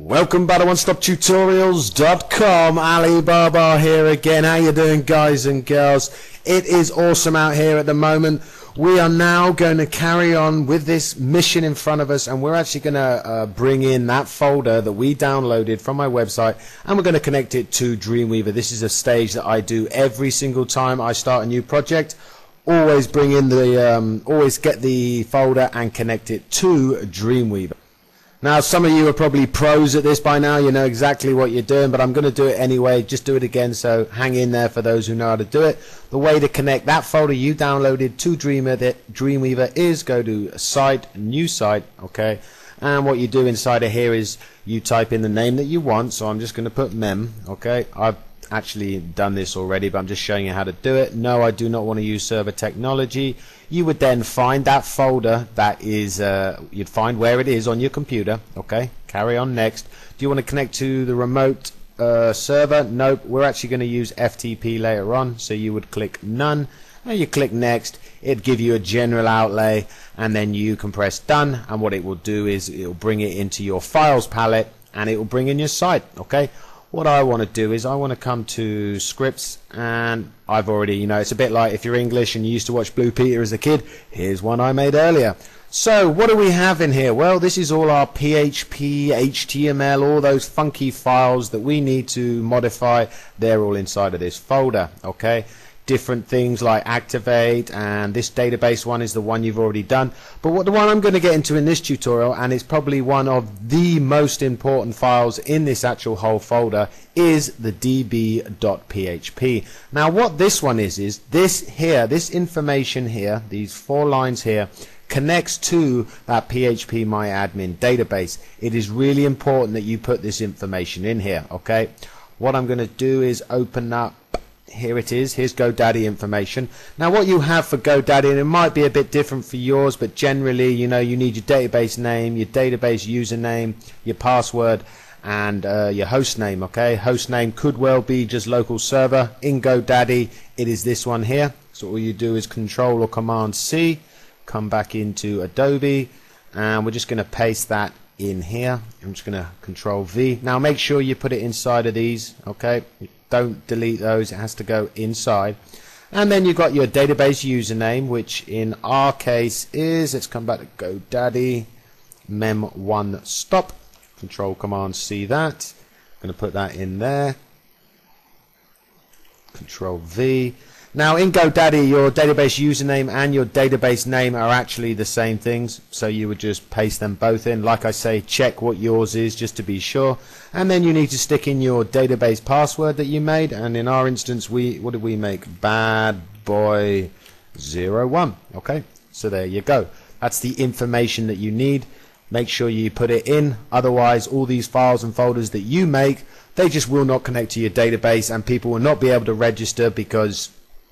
Welcome back to OneStopTutorials.com. Alibaba here again. How you doing, guys and girls? It is awesome out here at the moment. We are now going to carry on with this mission in front of us, and we're actually going to bring in that folder that we downloaded from my website, and we're going to connect it to Dreamweaver. This is a stage that I do every single time I start a new project. Always bring in the, always get the folder and connect it to Dreamweaver. Now, some of you are probably pros at this by now. You know exactly what you're doing, but I'm going to do it anyway. Just do it again, so hang in there for those who know how to do it. The way to connect that folder you downloaded to Dreamweaver is go to Site, New Site, okay? And what you do inside of here is you type in the name that you want. So I'm just going to put mem, okay? I've actually done this already, but I'm just showing you how to do it. No, I do not want to use server technology. You would then find that folder that is you'd find where it is on your computer, okay? Carry on. Next, do you want to connect to the remote server? Nope, we're actually going to use FTP later on, so you would click none and you click next. It'd give you a general outlay, and then you can press done, and what it will do is it will bring it into your files palette and it will bring in your site, okay? What I want to do is I want to come to scripts, and I've already, you know, it's a bit like if you're English and you used to watch Blue Peter as a kid. Here's one I made earlier. So what do we have in here? Well, this is all our PHP, HTML, all those funky files that we need to modify. They're all inside of this folder, okay? Different things like activate, and this database one is the one you've already done. But the one I'm going to get into in this tutorial, and it's probably one of the most important files in this actual whole folder, is the db.php. Now what this one is this here, this information here, these 4 lines here, connects to that PHP MyAdmin database. It is really important that you put this information in here, okay? What I'm going to do is open up. Here it is. Here's GoDaddy information. Now what you have for GoDaddy, and it might be a bit different for yours, but generally, you know, you need your database name, your database username, your password, and your host name, okay? Host name could well be just local server. In GoDaddy, it is this one here. So all you do is Control or Command C, come back into Adobe, and we're just going to paste that in here. I'm just going to Control V. Now make sure you put it inside of these, okay? Don't delete those, it has to go inside. And then you've got your database username, which in our case is, let's come back to GoDaddy, mem1 stop, Control Command C that. I'm going to put that in there, Control V. Now in GoDaddy, your database username and your database name are actually the same things, so you would just paste them both in. Like I say, check what yours is just to be sure, and then you need to stick in your database password that you made. And in our instance, what did we make? badboy01. Okay, so there you go. That's the information that you need. Make sure you put it in, otherwise all these files and folders that you make, they just will not connect to your database, and people will not be able to register, because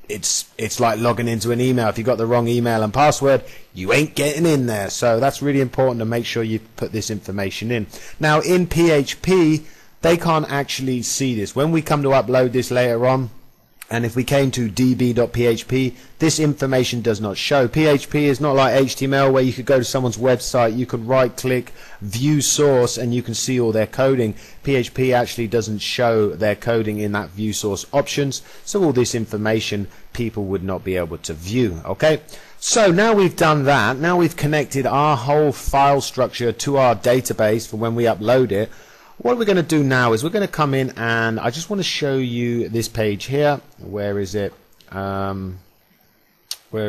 it's like logging into an email. If you got the wrong email and password, you ain't getting in there. So that's really important to make sure you put this information in. Now in PHP, they can't actually see this. When we come to upload this later on, and if we came to db.php, this information does not show. PHP is not like HTML, where you could go to someone's website, you could right click, view source, and you can see all their coding. PHP actually doesn't show their coding in that view source options, so all this information people would not be able to view, okay? So now we've done that, now we've connected our whole file structure to our database for when we upload it. What we're going to do now is we're going to come in, and I just want to show you this page here. Where is it? Where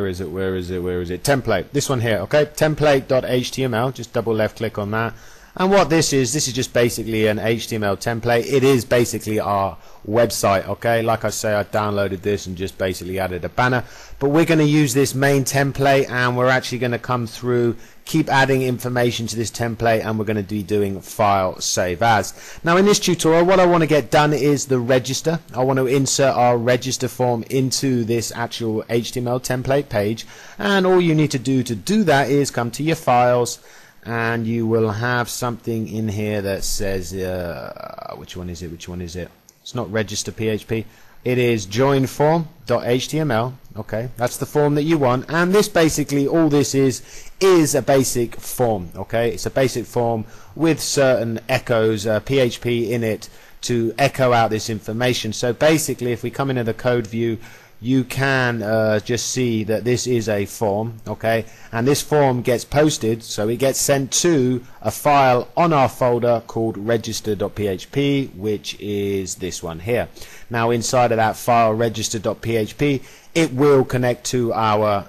is it? Template. This one here, okay? Template.html. Just double left click on that. And what this is just basically an HTML template. It is basically our website, okay? Like I say, I downloaded this and just basically added a banner. But we're going to use this main template, and we're actually going to come through, keep adding information to this template, and we're going to be doing file save as. Now in this tutorial, what I want to get done is the register. I want to insert our register form into this actual HTML template page, and all you need to do that is come to your files, and you will have something in here that says which one is it? It's not register PHP. it is joinform.html. Okay, that's the form that you want, and this basically, all this is a basic form. Okay, it's a basic form with certain echoes, PHP in it to echo out this information. So basically, if we come into the code view, you can just see that this is a form, okay, and this form gets posted, so it gets sent to a file on our folder called register.php, which is this one here. Now inside of that file, register.php, it will connect to our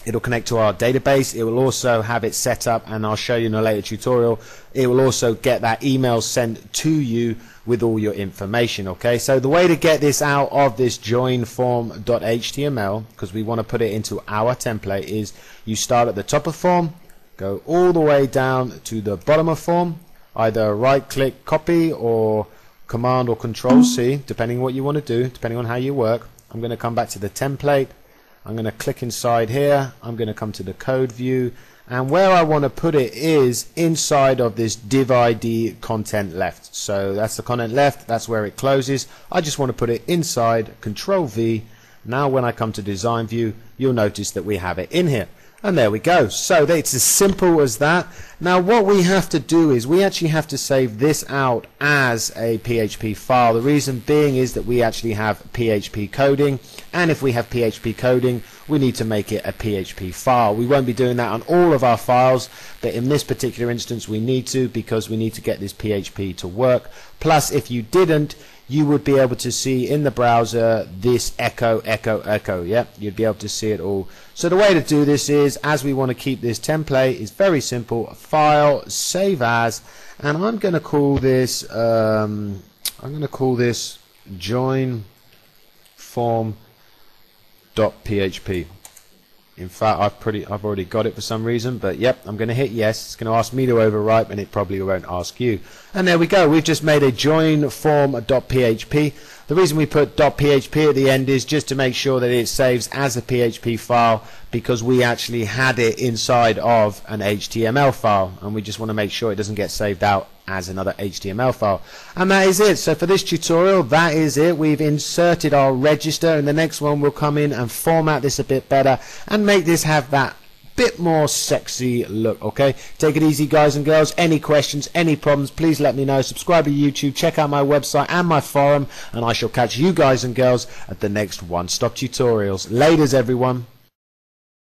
database. It will also have it set up, and I'll show you in a later tutorial. It will also get that email sent to you with all your information. Okay, so the way to get this out of this joinform.html, because we want to put it into our template, is you start at the top of form, go all the way down to the bottom of form, either right click copy or command or control C, depending what you want to do, depending on how you work. I'm going to come back to the template. I'm going to click inside here. I'm going to come to the code view, and where I want to put it is inside of this div ID content left. So that's the content left, that's where it closes. I just want to put it inside, control V. Now when I come to design view, you'll notice that we have it in here. And there we go. So it's as simple as that. Now what we have to do is we actually have to save this out as a PHP file. The reason being is that we actually have PHP coding, and if we have PHP coding, we need to make it a PHP file. We won't be doing that on all of our files, but in this particular instance we need to, because we need to get this PHP to work. Plus, if you didn't, you would be able to see in the browser this echo. Yep, you'd be able to see it all. So the way to do this is, as we want to keep this template, is very simple. File, save as, and I'm going to call this join form.php. In fact, I've already got it for some reason, but yep, I'm going to hit yes. It's going to ask me to overwrite, and it probably won't ask you. And there we go. We've just made a join form.php. The reason we put .php at the end is just to make sure that it saves as a PHP file, because we actually had it inside of an HTML file, and we just want to make sure it doesn't get saved out as another HTML file. And that is it. So for this tutorial, that is it. We've inserted our register, and the next one we'll come in and format this a bit better and make this have that bit more sexy look. Okay, take it easy, guys and girls. Any questions, any problems, please let me know. Subscribe to YouTube, check out my website and my forum, and I shall catch you guys and girls at the next one-stop tutorials. Laters, everyone.